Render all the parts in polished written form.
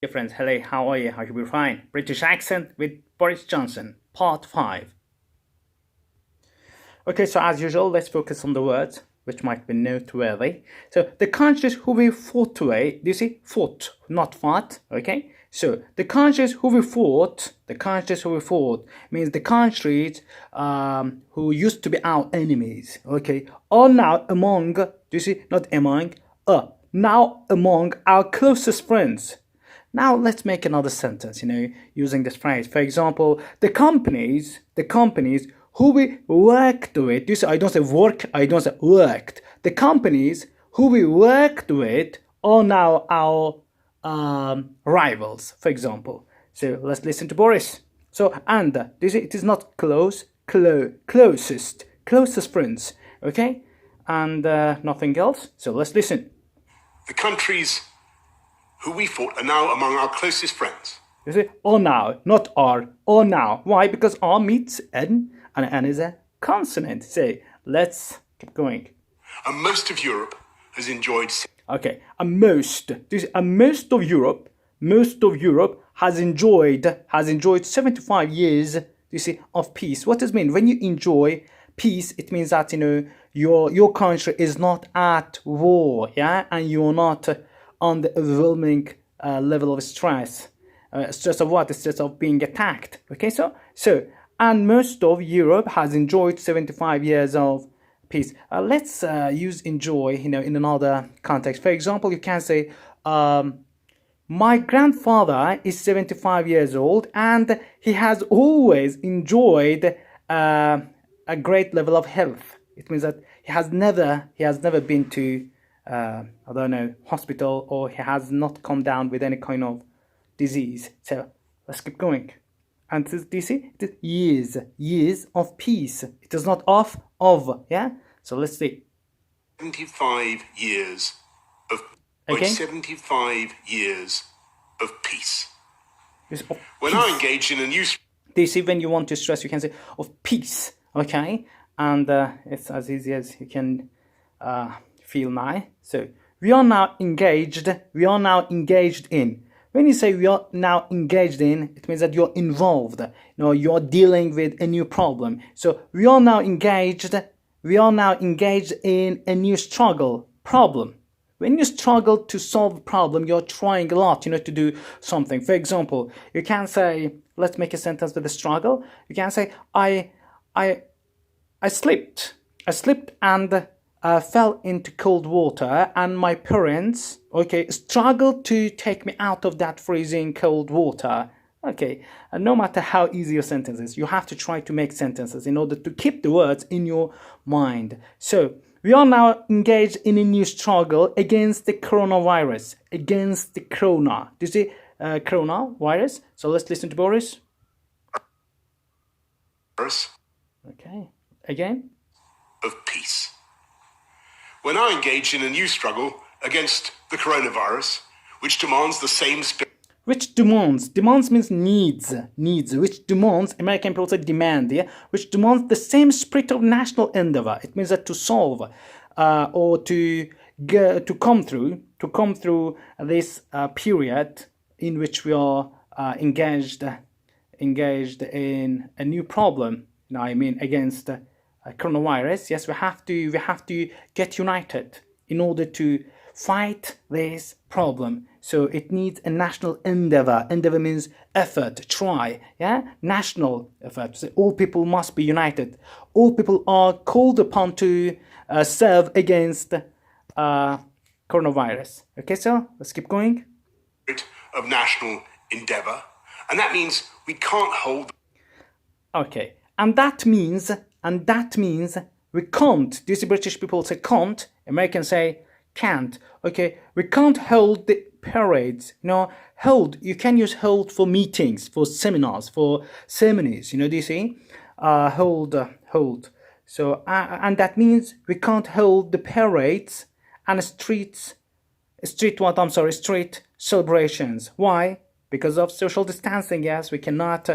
Dear friends, hello, how are you? How you be fine? British accent with Boris Johnson, part 5. Okay, so as usual, let's focus on the words, which might be noteworthy. So, the countries who we fought away, do you see? Fought, not fought, okay? So, the countries who we fought means the countries who used to be our enemies, okay, are now among, do you see? Not among, now among our closest friends. Now let's make another sentence, using this phrase. For example, the companies who we worked with. You see, I don't say work, I don't say worked. The companies who we worked with are now our rivals, for example. So let's listen to Boris. So, and, you see, it is not closest friends, okay? And nothing else. So let's listen. The countries who we fought are now among our closest friends. You see, or now, not are, or now. Why? Because R meets N, and N is a consonant. Say, let's keep going. And most of Europe has enjoyed. Okay, most of Europe has enjoyed 75 years, you see, of peace. What does it mean? When you enjoy peace, it means that, your country is not at war, yeah, and you're not on the overwhelming level of stress. Stress of what? Stress of being attacked. Okay, so and most of Europe has enjoyed 75 years of peace. Let's use enjoy, in another context. For example, you can say, my grandfather is 75 years old and he has always enjoyed a great level of health. It means that he has never been to hospital, or he has not come down with any kind of disease. So let's keep going. And do you see? It is years of peace. It is not of, yeah? So let's see. 75 years of... Okay. 75 years of peace. When I engage in a new... Do you see, when you want to stress, you can say of peace, okay? And it's as easy as you can feel now. So we are now engaged in. When you say we are now engaged in, it means that you're involved. You're dealing with a new problem. So we are now engaged in a new problem. When you struggle to solve a problem, you're trying a lot, to do something. For example, you can say, let's make a sentence with a struggle. You can say, I slipped and fell into cold water, and my parents, struggled to take me out of that freezing cold water. Okay, and no matter how easy your sentence is, you have to try to make sentences in order to keep the words in your mind. So, we are now engaged in a new struggle against the coronavirus, against the corona. Do you see coronavirus? So let's listen to Boris. Okay, again. Of peace. We're now engaged in a new struggle against the coronavirus, which demands the same spirit. Which demands means needs, which demands, American people say demand, yeah? Which demands the same spirit of national endeavor. It means that to solve or to come through this period in which we are engaged in a new problem. Against coronavirus. Yes, we have to get united in order to fight this problem. So it needs a national endeavor. Endeavor means effort, try, yeah? National effort. So all people must be united. All people are called upon to serve against coronavirus. Okay, so let's keep going. Of national endeavor. And that means we can't hold... Okay, and that means we can't. Do you see British people say can't? Americans say can't. Okay, we can't hold the parades. Hold, you can use hold for meetings, for seminars, for ceremonies. Do you see? Hold. So, and that means we can't hold the parades and street celebrations. Why? Because of social distancing. Yes, we cannot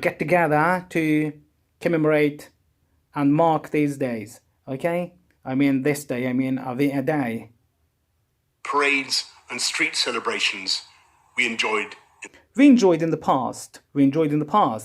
get together to commemorate and mark these days. Okay, this day. A day. Parades and street celebrations we enjoyed we enjoyed in the past. We enjoyed in the past.